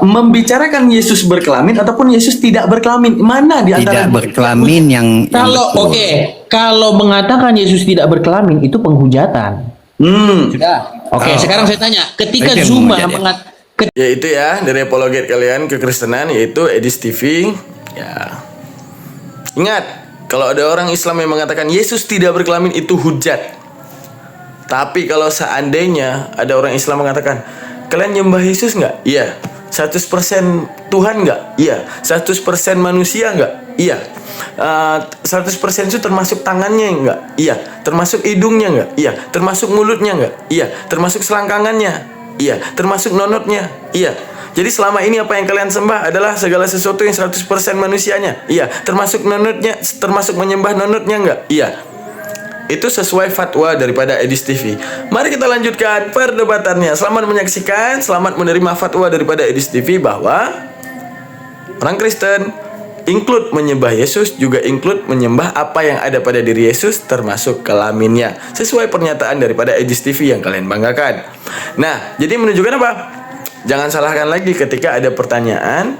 membicarakan Yesus berkelamin ataupun Yesus tidak berkelamin? Mana di antara Tidak berkelamin yang Kalau betul. kalau mengatakan Yesus tidak berkelamin itu penghujatan. Sudah. Oke, Oh. sekarang saya tanya, ketika Itu yang Zuma menghujat ya? Ya itu ya dari apologet kalian kekristenan yaitu Edis TV. Ya. Ingat, kalau ada orang Islam yang mengatakan Yesus tidak berkelamin itu hujat. Tapi kalau seandainya ada orang Islam mengatakan kalian nyembah Yesus nggak? Iya. 100% Tuhan nggak? Iya. 100% manusia nggak? Iya. 100% itu termasuk tangannya nggak? Iya. Termasuk hidungnya nggak? Iya. Termasuk mulutnya nggak? Iya. Termasuk selangkangannya? Iya. Termasuk nonotnya? Iya. Jadi selama ini apa yang kalian sembah adalah segala sesuatu yang 100% manusianya? Iya. Termasuk nonotnya, termasuk menyembah nonotnya nggak? Iya. Itu sesuai fatwa daripada Edis TV. Mari kita lanjutkan perdebatannya. Selamat menyaksikan, selamat menerima fatwa daripada Edis TV bahwa orang Kristen include menyembah Yesus, juga include menyembah apa yang ada pada diri Yesus termasuk kelaminnya. Sesuai pernyataan daripada Edis TV yang kalian banggakan. Nah, jadi menunjukkan apa? Jangan salahkan lagi ketika ada pertanyaan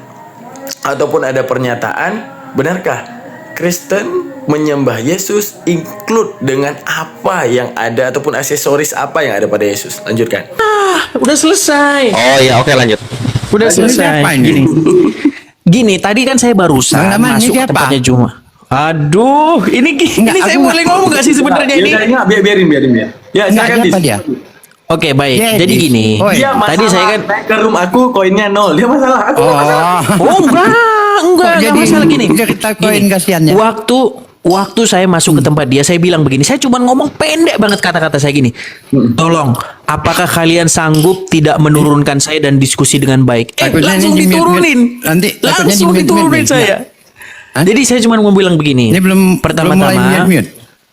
ataupun ada pernyataan, benarkah Kristen menyembah Yesus include dengan apa yang ada ataupun aksesoris apa yang ada pada Yesus? Lanjutkan. udah selesai. Oh iya, oke lanjut. Udah Ini selesai. siapa ini? Gini, tadi kan saya barusan Bang Daman, ini masuk ke siapa? tempatnya Juma. Aduh, ini Enggak, saya aku boleh ngomong gak sih sebenarnya ini? Ya, biarin. Ya, Enggak, silakan siapa Dis. dia? Oke, baik. Dia Jadi Edis. gini. Oh, Dia masalah Tadi saya kan naik ke room aku koinnya 0. Dia masalah aku nggak masalah. Oh, enggak Jadi masalah gini. cerita koin Gini, kasihannya. Waktu saya masuk ke tempat dia, saya bilang begini, saya cuma ngomong pendek banget kata-kata saya gini. Tolong, apakah kalian sanggup tidak menurunkan saya dan diskusi dengan baik? Takutnya Langsung ini di-mute-mute. diturunin. Nanti takutnya Langsung di-mute-mute diturunin nih. saya. Hah? Jadi saya cuma mau bilang begini. Ini belum mulai mute-mute.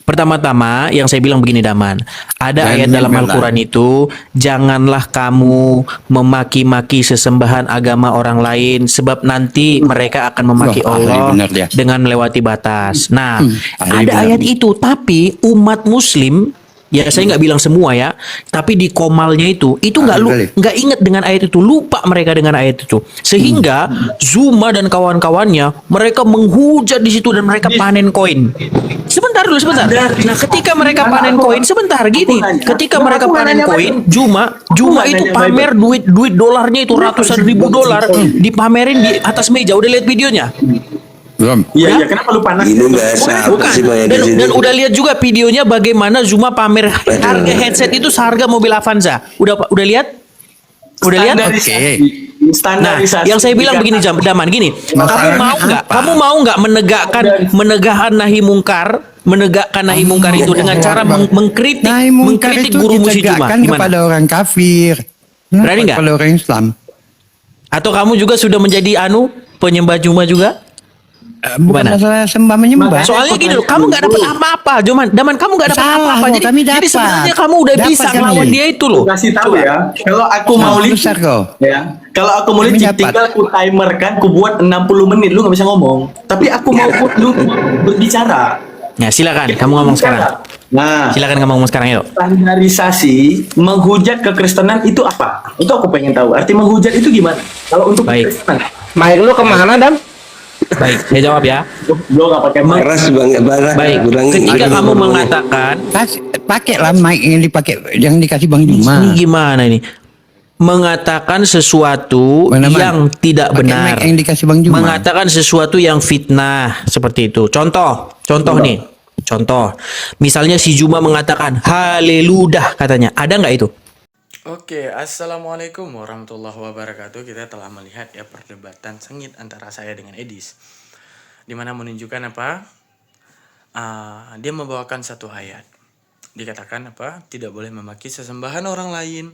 Pertama-tama yang saya bilang begini Daman, ada Jangan ayat dalam mute-mute Al-Quran itu, janganlah kamu memaki-maki sesembahan agama orang lain, sebab nanti mereka akan memaki Wah, ahli Allah benar dia. dengan melewati batas. Nah, ahli ada benar. ayat itu, tapi umat Muslim, ya saya nggak bilang semua ya, tapi di komalnya itu Ahli. nggak ingat dengan ayat itu, lupa mereka dengan ayat itu, sehingga Zuma dan kawan-kawannya mereka menghujat di situ dan mereka panen koin. Sebentar dulu, sebentar. Nah, ketika mereka panen koin, sebentar gini, ketika mereka panen koin, Juma itu pamer duit dolarnya itu ratusan ribu dolar dipamerin di atas meja. Udah lihat videonya? Belum. Iya, kenapa lu panas? Ini nggak sabar Bukan. sih Bang Edis ini. Dan udah lihat juga videonya bagaimana Zuma pamer harga headset itu seharga mobil Avanza. Udah lihat? Udah lihat? Nah, yang saya bilang begini Daman, gini, Masalahnya kamu mau nggak menegakkan nahi mungkar itu dengan cara mengkritik Nahi mungkar itu guru musik Juma? ditegakkan Gimana? kepada orang kafir. Berani nggak? Kepada orang Islam. Atau kamu juga sudah menjadi penyembah Juma juga? Bukan Gimana? masalah sembah menyembah. Soalnya gini loh, kamu nggak dapat apa-apa, Daman, kamu nggak dapat Salah, apa-apa. kok, kami Jadi dapat. sebenarnya kamu udah Dapat bisa kami. ngelawan dia itu loh. Kasih tahu ya, kalau aku mau Salah licik, besar kau. ya. Kalau aku mau Kami licik, dapat. tinggal aku timer kan, aku buat 60 menit, lu nggak bisa ngomong. Tapi aku mau lu berbicara. Ya silakan, kamu ngomong sekarang. Nah, Silakan kamu ngomong sekarang yuk. standarisasi menghujat kekristenan itu apa? Itu aku pengen tahu. Arti menghujat itu gimana? Kalau untuk Baik. kekristenan, Mic lu kemana Dam? Baik, saya jawab ya. gue nggak pakai mic. Keras banget barang. Baik, ketika kamu mengatakan Pakai lah mic yang dipakai, yang dikasih Bang Juma. ini gimana ini? Mengatakan sesuatu Bang Daman, yang tidak pakai benar. mic yang dikasih Bang Juma. Mengatakan sesuatu yang fitnah seperti itu. Contoh nih. Contoh. Misalnya si Juma mengatakan haleluya katanya. Ada nggak itu? Oke, assalamualaikum warahmatullahi wabarakatuh. Kita telah melihat ya perdebatan sengit antara saya dengan Edis, dimana menunjukkan apa? Dia membawakan satu ayat. Dikatakan apa? Tidak boleh memaki sesembahan orang lain,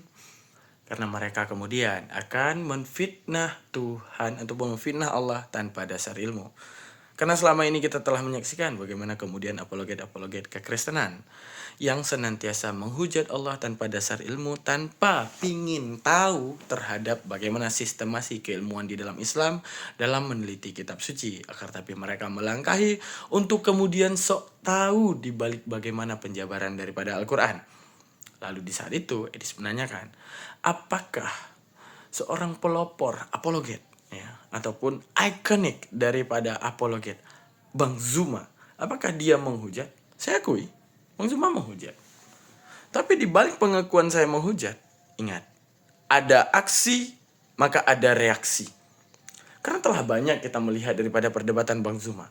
karena mereka kemudian akan menfitnah Tuhan ataupun menfitnah Allah tanpa dasar ilmu. Karena selama ini kita telah menyaksikan bagaimana kemudian apologet kekristenan yang senantiasa menghujat Allah tanpa dasar ilmu, tanpa pingin tahu terhadap bagaimana sistemasi keilmuan di dalam Islam dalam meneliti kitab suci. Akan tapi mereka melangkahi untuk kemudian sok tahu di balik bagaimana penjabaran daripada Al-Quran. Lalu di saat itu Edis menanyakan, apakah seorang pelopor apologet ya, ataupun ikonik daripada apologet, Bang Zuma. Apakah dia menghujat? Saya akui, Bang Zuma menghujat. Tapi di balik pengakuan saya menghujat, ingat, ada aksi maka ada reaksi. Karena telah banyak kita melihat daripada perdebatan Bang Zuma.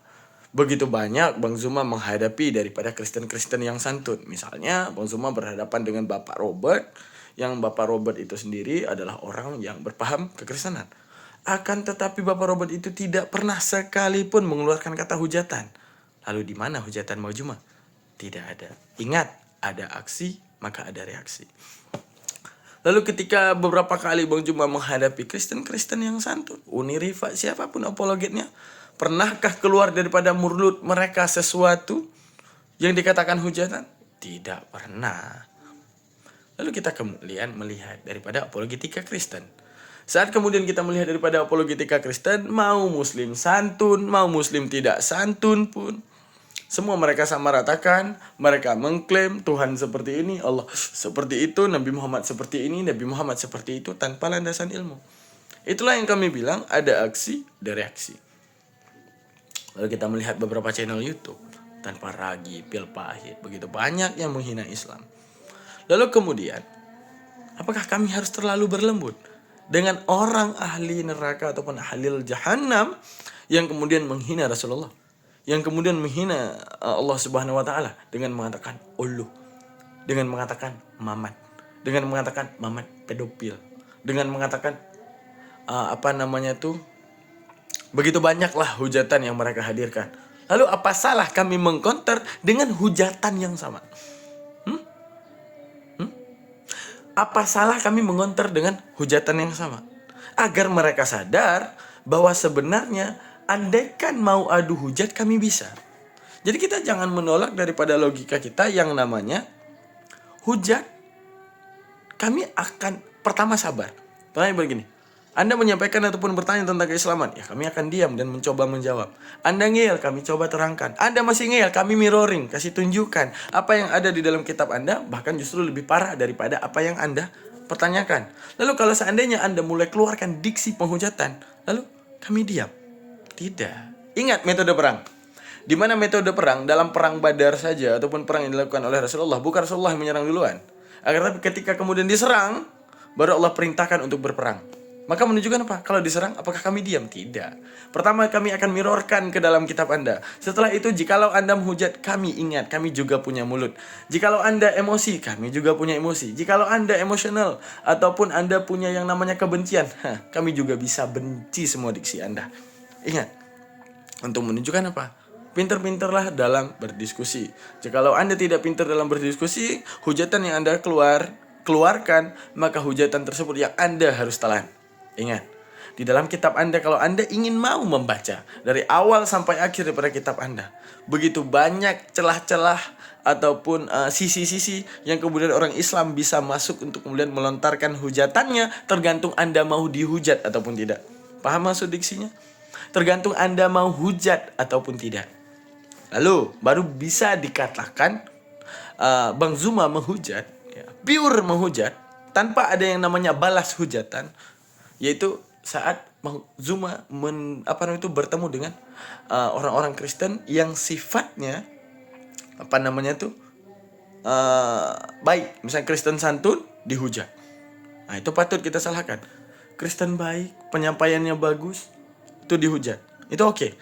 Begitu banyak Bang Zuma menghadapi daripada Kristen-Kristen yang santun. Misalnya Bang Zuma berhadapan dengan Bapak Robert, yang Bapak Robert itu sendiri adalah orang yang berpaham kekristenan. Akan tetapi Bapak Robert itu tidak pernah sekalipun mengeluarkan kata hujatan. Lalu di mana hujatan Bang Zuma? Tidak ada. Ingat, ada aksi maka ada reaksi. Lalu ketika beberapa kali Bang Zuma menghadapi Kristen-Kristen yang santun, Uni Rifa, siapapun apologetnya, pernahkah keluar daripada mulut mereka sesuatu yang dikatakan hujatan? Tidak pernah. Lalu kita kemudian melihat daripada apologetika Kristen. Saat kemudian kita melihat daripada apologetika Kristen, mau Muslim santun, mau Muslim tidak santun pun, semua mereka sama ratakan, mereka mengklaim Tuhan seperti ini, Allah seperti itu, Nabi Muhammad seperti ini, Nabi Muhammad seperti itu, tanpa landasan ilmu. Itulah yang kami bilang, ada aksi, ada reaksi. Lalu kita melihat beberapa channel YouTube, tanpa ragi, pil pahit, begitu banyak yang menghina Islam. Lalu kemudian, apakah kami harus terlalu berlembut dengan orang ahli neraka ataupun ahli jahannam yang kemudian menghina Rasulullah, yang kemudian menghina Allah Subhanahu wa taala dengan mengatakan uluh, dengan mengatakan mamat, dengan mengatakan mamat pedofil, dengan mengatakan begitu banyaklah hujatan yang mereka hadirkan. Lalu apa salah kami mengkonter dengan hujatan yang sama? Apa salah kami mengonter dengan hujatan yang sama? Agar mereka sadar bahwa sebenarnya andaikan mau adu hujat kami bisa. Jadi kita jangan menolak daripada logika kita yang namanya hujat. Kami akan pertama sabar. Pertanyaan begini, Anda menyampaikan ataupun bertanya tentang keislaman, ya kami akan diam dan mencoba menjawab. Anda ngeyel, kami coba terangkan. Anda masih ngeyel, kami mirroring, kasih tunjukkan apa yang ada di dalam kitab Anda, bahkan justru lebih parah daripada apa yang Anda pertanyakan. Lalu kalau seandainya Anda mulai keluarkan diksi penghujatan, lalu kami diam. Tidak. Ingat metode perang. Di mana metode perang dalam perang Badar saja ataupun perang yang dilakukan oleh Rasulullah, bukan Rasulullah yang menyerang duluan. Agar tapi ketika kemudian diserang, baru Allah perintahkan untuk berperang. Maka menunjukkan apa? Kalau diserang, apakah kami diam? Tidak. Pertama kami akan mirrorkan ke dalam kitab Anda. Setelah itu, jikalau Anda menghujat, kami ingat, kami juga punya mulut. Jikalau Anda emosi, kami juga punya emosi. Jikalau Anda emosional, ataupun Anda punya yang namanya kebencian, kami juga bisa benci semua diksi Anda. Ingat, untuk menunjukkan apa? Pinter-pinterlah dalam berdiskusi. Jikalau Anda tidak pintar dalam berdiskusi, hujatan yang Anda keluarkan, maka hujatan tersebut yang Anda harus telan. Ingat, di dalam kitab Anda, kalau Anda ingin mau membaca dari awal sampai akhir daripada kitab Anda, begitu banyak celah-celah ataupun sisi-sisi yang kemudian orang Islam bisa masuk untuk kemudian melontarkan hujatannya, tergantung Anda mau dihujat ataupun tidak. Paham maksud diksinya? Tergantung Anda mau hujat ataupun tidak. Lalu baru bisa dikatakan Bang Zuma menghujat, ya, pure menghujat tanpa ada yang namanya balas hujatan, yaitu saat Bang Zuma bertemu dengan orang-orang Kristen yang sifatnya baik. Misalnya Kristen santun dihujat. Nah, itu patut kita salahkan. Kristen baik, penyampaiannya bagus, itu dihujat. Itu oke.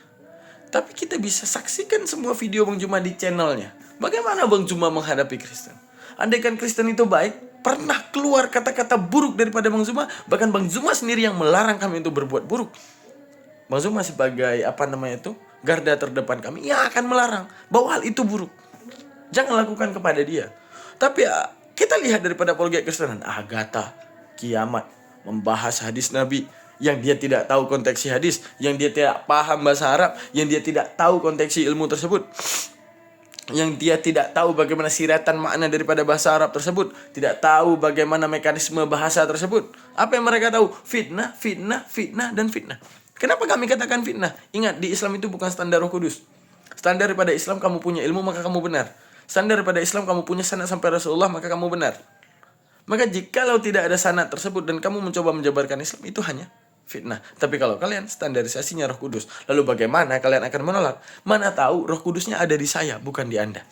Tapi kita bisa saksikan semua video Bang Zuma di channelnya. Bagaimana Bang Zuma menghadapi Kristen? Andaikan Kristen itu baik, pernah keluar kata-kata buruk daripada Bang Zuma, bahkan Bang Zuma sendiri yang melarang kami untuk berbuat buruk. Bang Zuma sebagai garda terdepan kami yang akan melarang bahwa hal itu buruk. Jangan lakukan kepada dia. Tapi kita lihat daripada apologet Kristenan, Agatha, kiamat, membahas hadis Nabi yang dia tidak tahu konteks hadis, yang dia tidak paham bahasa Arab, yang dia tidak tahu konteks ilmu tersebut, yang dia tidak tahu bagaimana siratan makna daripada bahasa Arab tersebut, tidak tahu bagaimana mekanisme bahasa tersebut. Apa yang mereka tahu? Fitnah, fitnah, fitnah, dan fitnah. Kenapa kami katakan fitnah? Ingat, di Islam itu bukan standar Roh Kudus. Standar daripada Islam, kamu punya ilmu maka kamu benar. Standar daripada Islam, kamu punya sanad sampai Rasulullah maka kamu benar. Maka jikalau tidak ada sanad tersebut dan kamu mencoba menjabarkan Islam, itu hanya fitnah. Tapi kalau kalian standarisasinya Roh Kudus, lalu bagaimana kalian akan menolak? Mana tahu Roh Kudusnya ada di saya, bukan di Anda.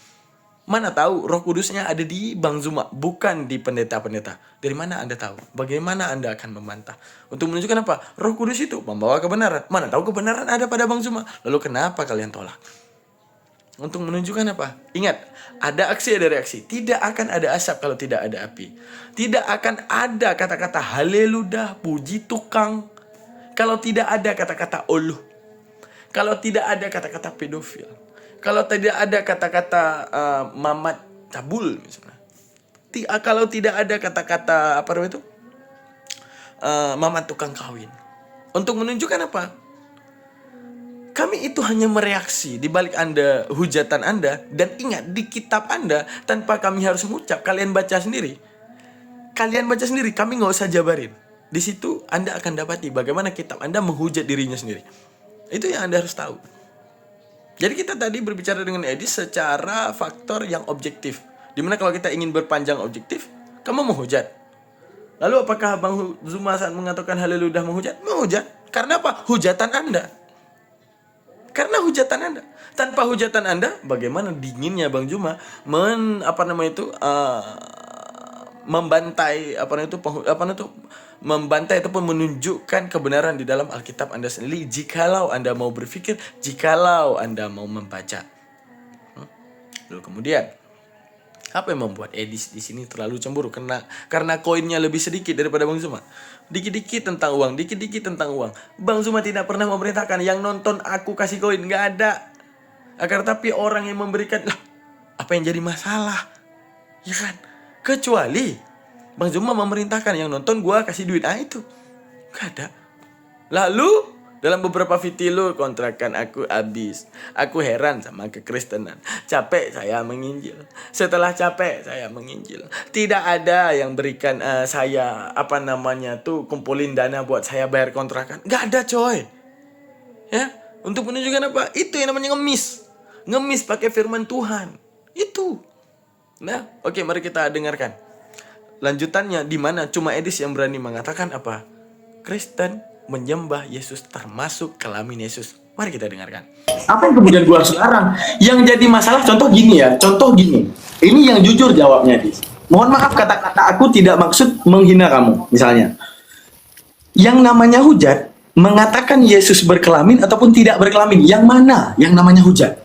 Mana tahu Roh Kudusnya ada di Bang Zuma, bukan di pendeta-pendeta. Dari mana Anda tahu? Bagaimana Anda akan membantah? Untuk menunjukkan apa? Roh Kudus itu membawa kebenaran. Mana tahu kebenaran ada pada Bang Zuma. Lalu kenapa kalian tolak? Untuk menunjukkan apa? Ingat, ada aksi, ada reaksi. Tidak akan ada asap kalau tidak ada api. Tidak akan ada kata-kata haleluya, puji tukang, kalau tidak ada kata-kata uluh. Kalau tidak ada kata-kata pedofil. Kalau tidak ada kata-kata mamat cabul misalnya. Kalau tidak ada kata-kata apa namanya itu? Mamat tukang kawin. Untuk menunjukkan apa? Kami itu hanya mereaksi di balik Anda, hujatan Anda. Dan ingat, di kitab Anda, tanpa kami harus mengucap, kalian baca sendiri. Kalian baca sendiri, kami nggak usah jabarin. Di situ Anda akan dapati bagaimana kitab Anda menghujat dirinya sendiri. Itu yang Anda harus tahu. Jadi kita tadi berbicara dengan Edi secara faktor yang objektif. Dimana kalau kita ingin berpanjang objektif, kamu menghujat. Lalu apakah Bang Zuma saat mengatakan haleluya menghujat? Menghujat. Karena apa? Hujatan Anda. Karena hujatan Anda. Tanpa hujatan Anda, bagaimana dinginnya Bang Zuma membantai membantai ataupun menunjukkan kebenaran di dalam Alkitab Anda sendiri, jikalau Anda mau berpikir, jikalau Anda mau membaca. Lalu kemudian, apa yang membuat Edis di sini terlalu cemburu? Karena koinnya lebih sedikit daripada Bang Zuma. Dikit-dikit tentang uang, dikit-dikit tentang uang. Bang Zuma tidak pernah memerintahkan yang nonton aku kasih koin, nggak ada. Akan tetapi orang yang memberikan, lah, apa yang jadi masalah? Ya kan? Kecuali Bang Zuma memerintahkan yang nonton gua kasih duit, itu nggak ada. Lalu dalam beberapa video kontrakan aku habis. Aku heran sama kekristenan. Capek saya menginjil. Setelah capek saya menginjil. Tidak ada yang berikan saya kumpulin dana buat saya bayar kontrakan. Gak ada coy. Ya, untuk menunjukkan apa? Itu yang namanya ngemis. Ngemis pakai firman Tuhan. Itu. Nah, oke, mari kita dengarkan. Lanjutannya di mana cuma Edis yang berani mengatakan apa? Kristen menyembah Yesus termasuk kelamin Yesus. Mari kita dengarkan. Apa yang kemudian gua harus larang? Yang jadi masalah contoh gini ya. Contoh gini. Ini yang jujur jawabnya, Dis. Mohon maaf kata-kata aku tidak maksud menghina kamu, misalnya. Yang namanya hujat mengatakan Yesus berkelamin ataupun tidak berkelamin. Yang mana yang namanya hujat?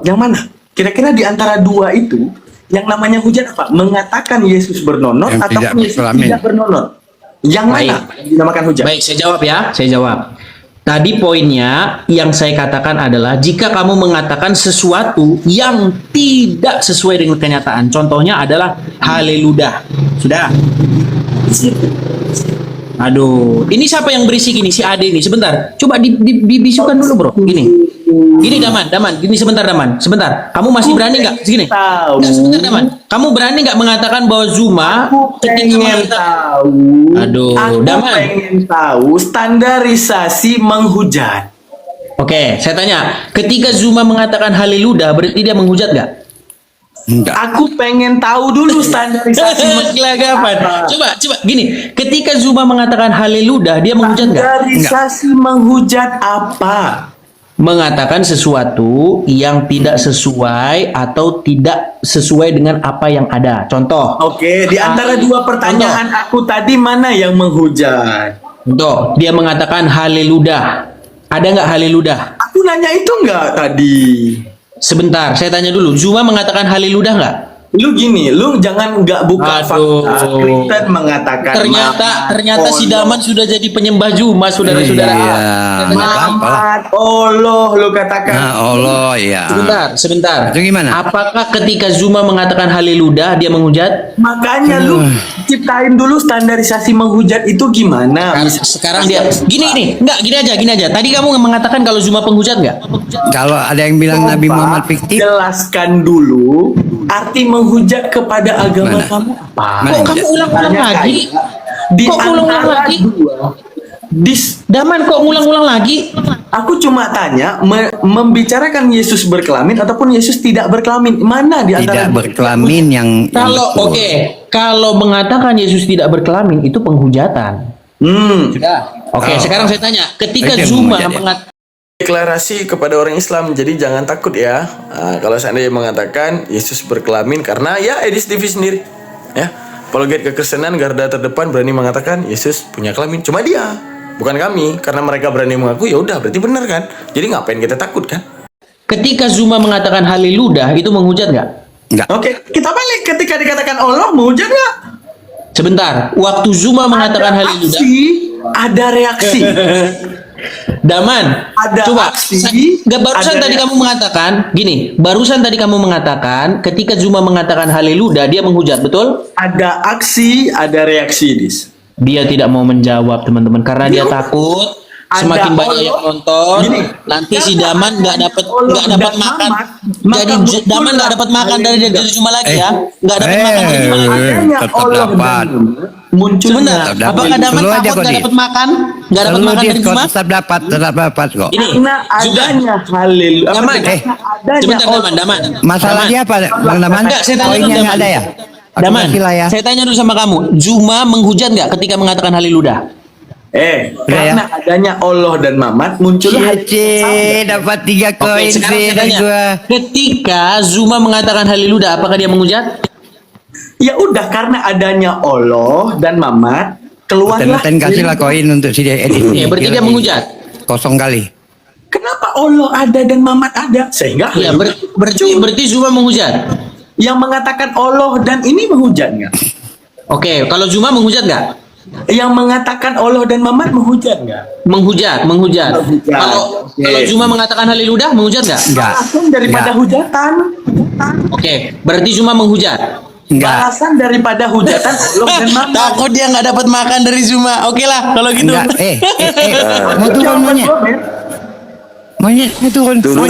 Yang mana? Kira-kira di antara dua itu yang namanya hujat apa? Mengatakan Yesus bernonot Yang atau tidak Yesus berkelamin. tidak bernonot? Yang mana yang dinamakan hujat? Baik, saya jawab ya. Saya jawab. Tadi poinnya yang saya katakan adalah jika kamu mengatakan sesuatu yang tidak sesuai dengan kenyataan. Contohnya adalah haleluya. Sudah. Aduh, ini siapa yang berisik ini? Si Ade ini. Sebentar. Coba dibisukan dulu, Bro. Gini. Gini Daman. Gini sebentar Daman. Sebentar. Kamu masih berani nggak? Segini. Tahu. Nggak, sebentar Daman. Kamu berani nggak mengatakan bahwa Zuma Pengen tahu. Aduh, Aku Daman. pengen tahu standarisasi menghujat. Oke, saya tanya. Ketika Zuma mengatakan haleluya, berarti dia menghujat nggak? Enggak. Aku pengen tahu dulu standarisasi Gelagapan. Coba gini. Ketika Zuma mengatakan haleluya, dia menghujat nggak? Standarisasi menghujat apa? Mengatakan sesuatu yang tidak sesuai atau tidak sesuai dengan apa yang ada. Contoh. Oke, di antara dua pertanyaan aku tadi mana yang menghujat? Contoh, dia mengatakan haleluya. Ada nggak haleluya? Aku nanya itu enggak tadi. Sebentar, saya tanya dulu. Zuma mengatakan haleluya nggak? Lu gini, lu jangan nggak buka Aduh. fakta. Kristen mengatakan Ternyata si Daman sudah jadi penyembah Zuma, saudara-saudara. Iya, nggak apa-apa lah. Muhammad Allah lu katakan. Nah, Allah ya. Sebentar. Itu gimana? Apakah ketika Zuma mengatakan haleluya dia menghujat? Makanya lu ciptain dulu standarisasi menghujat itu gimana? Sekarang dia gini aja. Tadi kamu mengatakan kalau Zuma penghujat nggak? Kalau ada yang bilang Nabi Coba Muhammad fiktif, jelaskan dulu arti menghujat kepada agama Mana? kamu apa? Mana? Kok kamu ulang-ulang lagi? Di Kok ulang-ulang antara lagi? dua Daman kok ngulang-ngulang lagi? Aku cuma tanya membicarakan Yesus berkelamin ataupun Yesus tidak berkelamin. Mana di antara Tidak berkelamin yang Kalau betul. oke, kalau mengatakan Yesus tidak berkelamin itu penghujatan. Sudah. Oke, sekarang saya tanya, ketika Itu yang Zuma menghujat ya? mengatakan Deklarasi kepada orang Islam, jadi jangan takut ya. Kalau seandainya mengatakan Yesus berkelamin, karena ya Edis TV sendiri, ya, apologet kekristenan garda terdepan berani mengatakan Yesus punya kelamin, cuma dia, bukan kami, karena mereka berani mengaku, ya udah berarti benar kan? Jadi ngapain kita takut kan? ketika Zuma mengatakan haleluya itu menghujat nggak? Enggak. Oke, kita balik ketika dikatakan Allah menghujat nggak? Sebentar, waktu Zuma mengatakan haleluya, aksi, ada reaksi. Daman, Ada coba. aksi, Nggak, barusan ada tadi reaksi. kamu mengatakan gini. Barusan tadi kamu mengatakan ketika Zuma mengatakan haleluya dia menghujat, betul? Ada aksi, ada reaksi, Dis. Dia tidak mau menjawab teman-teman karena dia Iya. takut Ada semakin banyak Allah. yang nonton Gini, nanti si Daman nggak dapat Allah dan makan. Mamat, Jadi maka muncul Daman nggak dapat makan dari Zuma lagi ya, nggak dapat makan dari Zuma lagi. Adanya tetap Allah dapat. dan Mamat, munculnya. Sebentar, Tetap dapat. apakah Daman Selalu aja takut kok, nggak Di. dapat makan? Nggak dapat Selalu makan dia dari kok Zuma? tetap dapat kok. Ini Karena adanya haleluya. Daman, adanya sebentar Allah. Daman. Masalah Daman. dia apa? Bang Daman? Enggak, saya tanya dulu Koinnya Daman. nggak ada ya? Aku Daman, kasih lah ya. saya tanya dulu sama kamu. Zuma menghujat nggak ketika mengatakan haleluya? Karena adanya Allah dan Mamat munculnya Cie, dapat 3 Oke, koin sekarang sih saya dari tanya. gua. Ketika Zuma mengatakan haleluya, apakah dia menghujat? ya udah karena adanya Allah dan Mamat keluarlah. Ten kasihlah koin untuk si Edit. Ya, berarti dia menghujat. Kosong kali. Kenapa Allah ada dan Mamat ada? Sehingga Ya, berarti Zuma menghujat. yang mengatakan Allah dan ini menghujat nggak? Oke, kalau Zuma menghujat nggak? Yang mengatakan Allah dan Mamat menghujat nggak? Menghujat. Menghujat. Kalau Oke. kalau Zuma mengatakan haleluya, menghujat nggak? Enggak. Balasan daripada Nggak. hujatan. Oke, berarti Zuma menghujat. Enggak. Balasan daripada hujatan Allah dan Mamat. Takut dia nggak dapat makan dari Zuma. Oke lah, kalau gitu. Enggak. Mau turun monyet. Monyet, mau turun. Turun.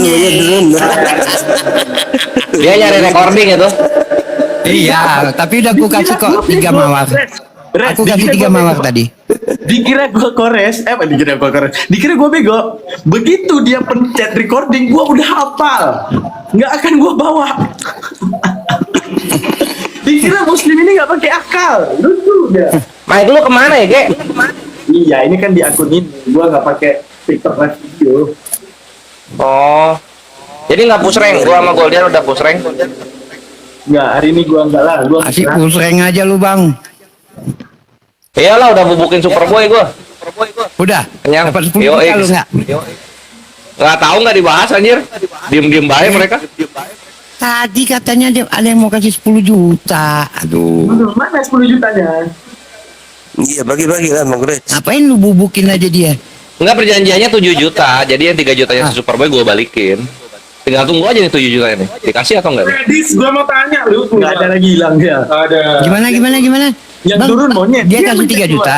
Dia nyari recording itu. Iya, tapi udah aku kasih kok 3 mawar. Aku kasih 3 mawar tadi. Dikira gua kores, dikira gua kores. Dikira gua bego. Begitu dia pencet recording, gua udah hafal. Nggak akan gua bawa. Dikira muslim ini nggak pakai akal. Lucu dia. Mike lu kemana ya, Ge? Iya, ini kan di akun ini. Gua nggak pakai TikTok live video. Oh. Jadi nggak push rank, gua sama Goldian udah push rank. Nggak, hari ini gua nggak lah. Gua Asik pusreng aja lu, Bang. Iyalah udah bubukin Superboy gua. Udah. Kenyang. Dapat 10 Yo, juta X. lu enggak? Nggak tahu nggak dibahas anjir. Diem-diem baik mereka. Tadi katanya ada yang mau kasih 10 juta. Aduh. mana 10 jutanya? Iya bagi-bagi lah Bang Gres. Ngapain lu bubukin aja dia? Enggak, perjanjiannya 7 juta. Jadi yang 3 jutanya si Superboy gua balikin. Tinggal tunggu aja nih 7 juta ini. Dikasih atau enggak? Dis, gua mau tanya lu. Nggak ada lagi hilang ya. Ada. Gimana? Yang Bang, turun monyet. Dia Dia kasih mencet 3 juta.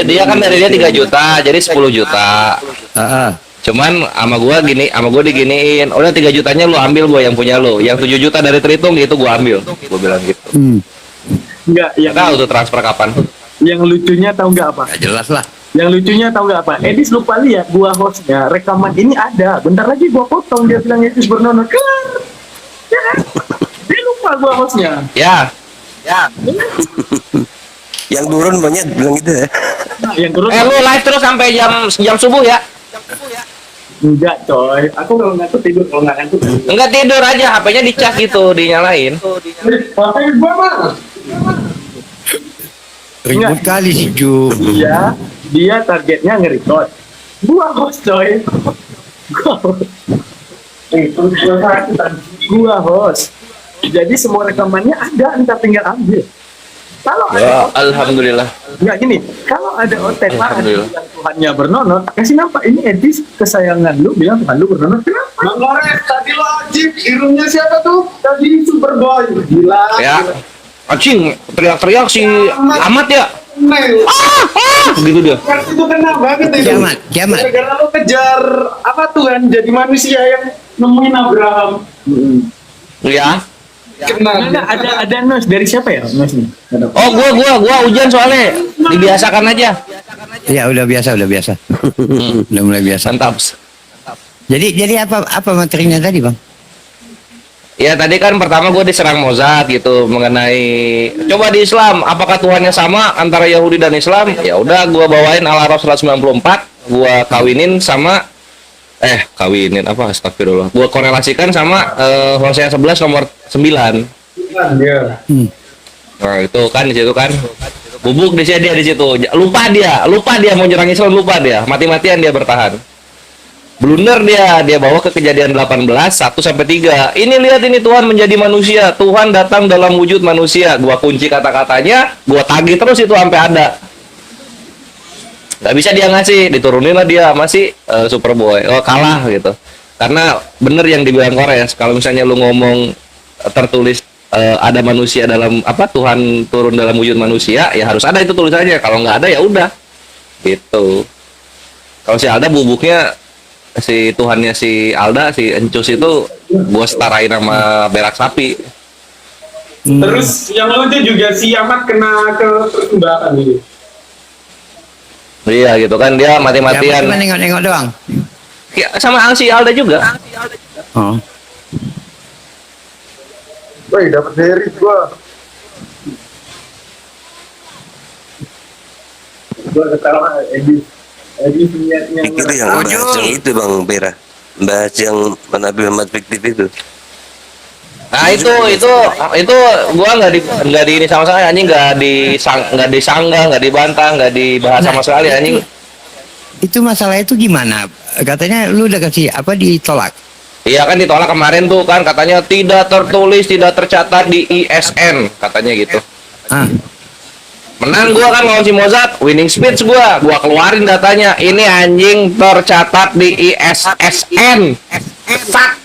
Dia kan dari dia 3 juta, jadi 10 juta. Heeh. Cuman sama gua diginiin. Udah 3 jutanya lu ambil, gua yang punya lu. Yang 7 juta dari Tritung itu gua ambil. Gua bilang gitu. Nggak, yang, Tahu tuh transfer kapan? yang lucunya tahu nggak apa? Gak jelas lah. Yang lucunya tahu nggak apa? Edis lupa lihat gua hostnya rekaman ini ada. Bentar lagi gua potong dia bilang Yesus bernono kelar. Ya kan? Dia lupa gua hostnya. Ya. Yang turun banyak bilang gitu ya. Nah, yang turun Lu live terus sampai jam subuh ya? enggak coy. Aku kalau ngantuk tidur, kalau nggak ngantuk. Enggak tidur aja, HP-nya dicas gitu, dinyalain. Pakai gua mah. Ribut kali si Ju. Dia targetnya nge-record. Gua host coy. Gua host. Jadi semua rekamannya ada, entah tinggal ambil. Kalau Ya, ada alhamdulillah. nggak gini, kalau ada otek lah Alhamdulillah. bilang Tuhannya bernonot, kasih nampak ini Edis kesayangan lu bilang Tuhan lu bernonot. Kenapa? Bang Lores, tadi lo ajib, hidungnya siapa tuh? Tadi Superboy. Gila. Ya. Anjing, teriak-teriak si Ahmad ya. Gitu dia. Itu kena banget itu. Kiamat. Gara-gara lo kejar apa Tuhan jadi manusia yang nemuin Abraham. Ya. Kena. Ada nos dari siapa ya? Nos nih. Oh, gua hujan soalnya. Dibiasakan aja. Ya udah biasa, udah biasa. Udah mulai biasa. Mantap. Jadi apa materinya tadi, Bang? Ya tadi kan pertama gue diserang Mozart gitu mengenai coba di Islam apakah Tuhannya sama antara Yahudi dan Islam? Ya udah gue bawain Al-Araf 194, gue kawinin sama kawinin apa astagfirullah. Gue korelasikan sama Hosea 11 nomor 9. Nah, itu kan di situ kan bubuk dia di situ. Lupa dia mau nyerang Islam, lupa dia. Mati-matian dia bertahan. Blunder dia bawa ke Kejadian 18 1 sampai 3. Ini lihat ini Tuhan menjadi manusia. Tuhan datang dalam wujud manusia. Gua kunci kata-katanya, gua tagih terus itu sampai ada. Gak bisa dia ngasih, diturunin lah dia masih Superboy. Oh, kalah gitu. Karena bener yang dibilang Kores, kalau misalnya lu ngomong tertulis ada manusia dalam apa Tuhan turun dalam wujud manusia, ya harus ada itu tulisannya. Kalau nggak ada ya udah. Gitu. Kalau si Alda bubuknya si Tuhannya si Alda si Encus itu gua setarain sama berak sapi. Terus yang lucu juga si Ahmad kena ke persembahan gitu. Iya gitu kan dia Ya, mati-matian. cuma nengok-nengok doang. Ya, sama si Alda juga. Oh. Woi, dapat series gua. Gua ketawa Edi niatnya. Pikir yang bahas yang itu Bang Bera. Bahas yang Nabi Muhammad fiktif itu. Nah itu gua nggak di ini sama sekali anjing, nggak disanggah, nggak dibantah, nggak dibahas sama sekali anjing. Itu masalah itu gimana? Katanya lu udah kasih apa ditolak? Iya kan ditolak kemarin tuh kan katanya tidak tertulis, tidak tercatat di ISN katanya gitu. Ah, Menang gua kan lawan si Mozart, winning speech gua keluarin datanya. Ini anjing tercatat di ISSN. Sat.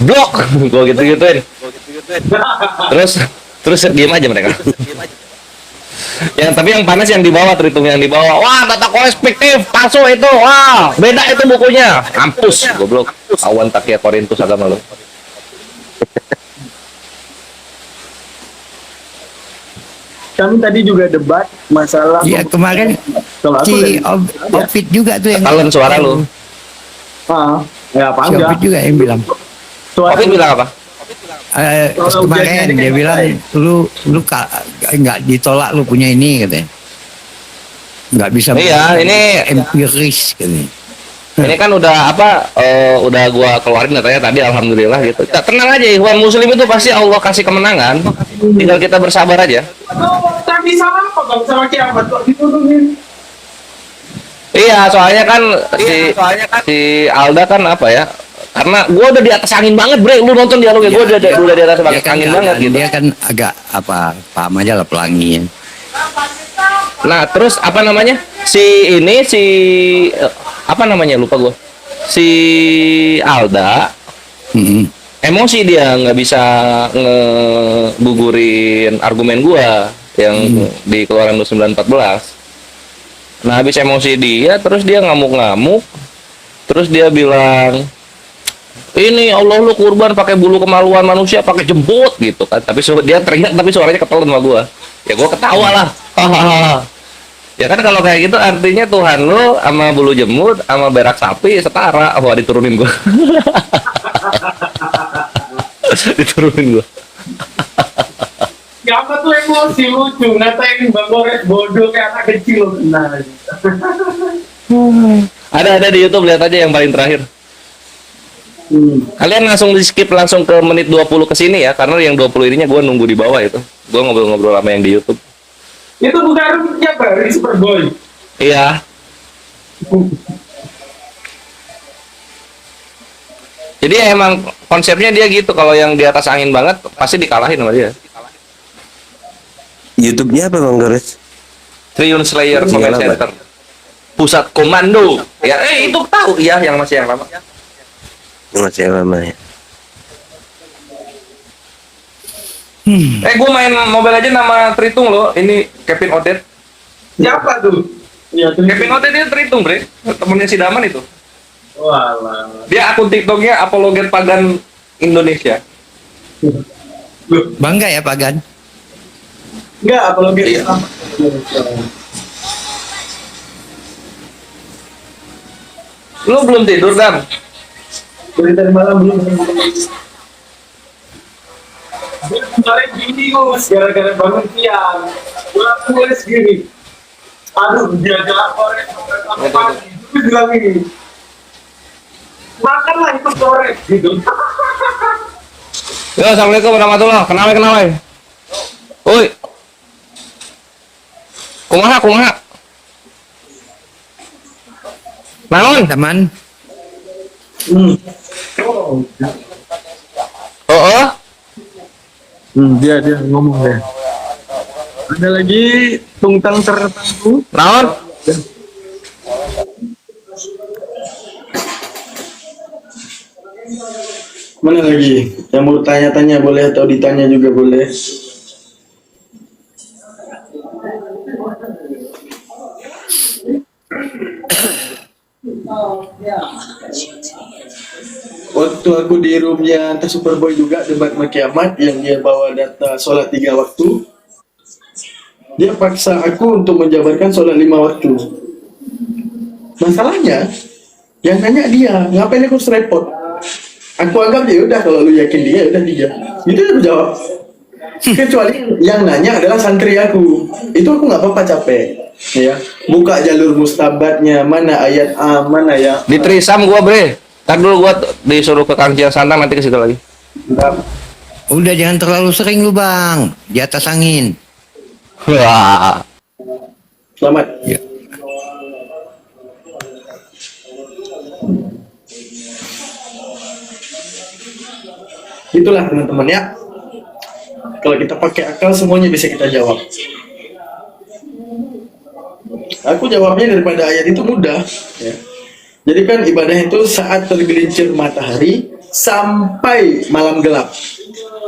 Blok. Gua gitu-gituin. Terus diam aja mereka. Tapi yang panas yang di bawah, terhitung yang di bawah. Wah, data Kores fiktif, palsu itu. Wah, beda itu bukunya. Kampus, goblok. Awan takia Korintus agama lu. Kami tadi juga debat masalah iya kemarin kalau aku si dari- Opit juga tuh yang Kalian suara lu. ya apa Si enggak? Opit juga yang bilang. Suara Opin bilang apa? Kalau Kemarin ujiannya dia kan bilang nggak ditolak lu punya ini katanya. Nggak bisa. Iya, ini- empiris katanya. Ini kan udah udah gua keluarin datanya tadi alhamdulillah gitu. Tenang aja, Ikhwan Muslim itu pasti Allah kasih kemenangan. Tinggal kita bersabar aja. Tapi sama apa Bang sama kiamat kok dituduhin? Iya, soalnya kan si Alda kan apa ya? Karena gua udah di atas angin banget, Bre. Lu nonton dialognya gua udah di atas Dia kan angin nggak- banget gitu. Dia kan agak apa paham aja lah pelangi. Nah, terus apa namanya? Apa namanya lupa gua. Si Alda Mm-mm. emosi dia nggak bisa ngegugurin argumen gua yang di keluaran 914. Nah habis emosi dia terus dia ngamuk-ngamuk, terus dia bilang ini Allah lu kurban pakai bulu kemaluan manusia pakai jembut gitu kan, tapi dia teriak tapi suaranya ketelan sama gua, ya gua ketawa lah. Hahaha. Ya kan kalau kayak gitu artinya Tuhan lu sama bulu jembut sama berak sapi setara. Wah diturunin gua. Diturunin gua. Kiamat tuh emosi lucu, ngatain Bang Kores bodoh kayak anak kecil. Nah, Ada di YouTube, lihat aja yang paling terakhir. Kalian langsung di skip langsung ke menit 20 ke sini ya, karena yang 20 ininya gua nunggu di bawah itu. Gua ngobrol-ngobrol sama yang di YouTube. itu bukan tiap hari Superboy. Iya. Jadi emang konsepnya dia gitu, kalau yang di atas angin banget pasti dikalahin sama dia. YouTube-nya apa Bang Gores? Triun Slayer Yang Comment lama. Center. Pusat Komando. Ya, itu tahu ya yang masih yang lama. Masih lama ya. Gue main Mobile Legends nama Tritung loh. Ini Kevin Odet. Siapa tuh? Ya, tuh. Kevin Odet itu Tritung, Bre. Temennya si Daman itu. Walah. Dia akun TikToknya Apologet Pagan Indonesia. Bangga ya Pagan. Iya. Enggak, apalagi. Iya. Lu belum tidur, Dam? Dari tadi malam belum. Kemarin gini Gus, gara-gara bangun siang. Gua tulis gini. Aduh, dia jalan korek sampai pagi. Terus bilang gini. Makanlah itu korek gitu. Yo, assalamualaikum warahmatullahi wabarakatuh. Kenal. Oi. Kumaha. Naon? Teman, Oh. Dia ngomong deh. Ada lagi tungtang tertentu. Naon? Mana lagi? Yang mau tanya-tanya boleh atau ditanya juga boleh. Waktu aku di roomnya Anta Superboy juga debat sama Kiamat yang dia bawa data sholat 3 waktu, dia paksa aku untuk menjabarkan sholat 5 waktu. Masalahnya yang nanya dia, ngapain aku harus repot? Aku anggap ya udah, kalau lu yakin dia udah dia. Itu dia jawab. Kecuali yang nanya adalah santri aku, itu aku nggak apa-apa capek, ya. Buka jalur mustabatnya, mana ayat A, mana ya. Di Trisam gua, Bre. Ntar dulu gua disuruh ke Kang Cian Santang, nanti ke situ lagi. udah jangan terlalu sering lu bang, di atas angin. Wah. Selamat. Ya. Itulah teman-teman ya. Kalau kita pakai akal semuanya bisa kita jawab. Aku jawabnya daripada ayat itu mudah. Ya. Jadi kan ibadah itu saat tergelincir matahari sampai malam gelap.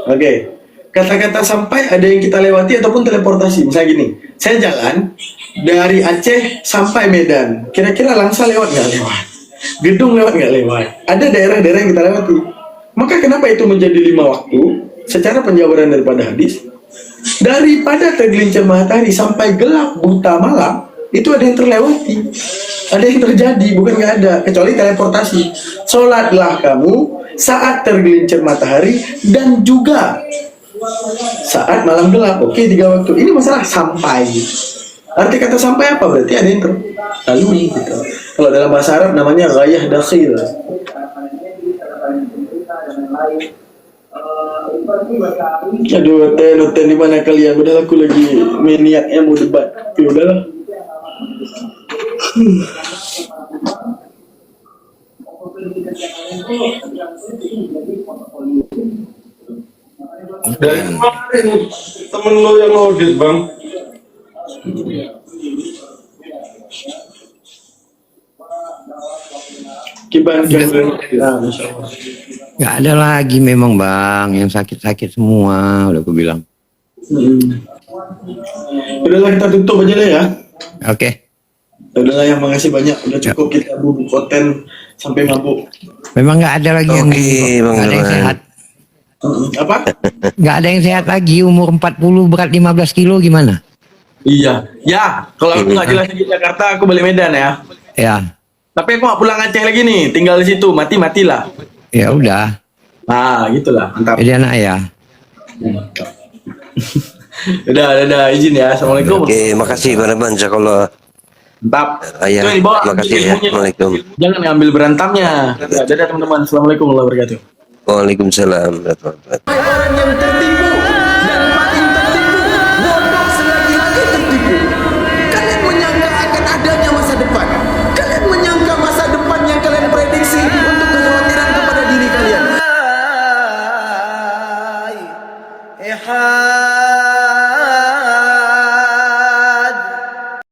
Oke. Kata-kata sampai ada yang kita lewati ataupun teleportasi. Misalnya gini, saya jalan dari Aceh sampai Medan. Kira-kira Langsa lewat nggak lewat? Gedung lewat nggak lewat? Ada daerah-daerah yang kita lewati. Maka kenapa itu menjadi 5 waktu? Secara penjabaran daripada hadis, daripada tergelincir matahari sampai gelap buta malam, itu ada yang terlewati, ada yang terjadi, bukan nggak ada, kecuali teleportasi. Sholatlah kamu saat tergelincir matahari dan juga saat malam gelap. Oke, 3 waktu. Ini masalah sampai. Arti kata sampai apa? Berarti ada yang terlalui gitu. Kalau dalam bahasa Arab namanya ghayah dakhil. Aduh, noten di mana kalian? Udah aku lagi maniaknya mau debat. Ya udahlah. Dari kemarin temen lo yang audit bang. Kiban Kiban. Ya, Masya Allah. Gak ada lagi memang bang, yang sakit-sakit semua, udah aku bilang. Udahlah kita tutup aja lah ya. Oke, Udahlah ya, makasih banyak. Udah cukup kita bubuk konten sampai mabuk. memang gak ada lagi yang Oke, Bang nggak ada yang Irwan. sehat. Apa? Gak ada yang sehat lagi, umur 40 berat 15 kilo gimana? Iya. Ya, kalau aku nggak jelasin di Jakarta, aku balik Medan ya. Ya, Tapi aku nggak pulang Aceh lagi nih, tinggal di situ, mati-matilah. ya udah, Nah, gitulah, mantap. jadi anak ya. Udah, izin ya. Assalamualaikum. Oke, makasih Bang Irwan. Jazakallah. Mantap. Ayah, Itu yang dibawa, makasih ya. ilmunya. Assalamualaikum. Jangan ngambil berantamnya. Ya, dadah teman-teman. Assalamualaikum warahmatullahi wabarakatuh. Waalaikumsalam warahmatullahi wabarakatuh. Orang yang tertipu dan paling tertipu, bodoh selagi-lagi tertipu. Kalian menyangka akan adanya masa depan. Kalian menyangka masa depan yang kalian prediksi untuk kekhawatiran kepada diri kalian.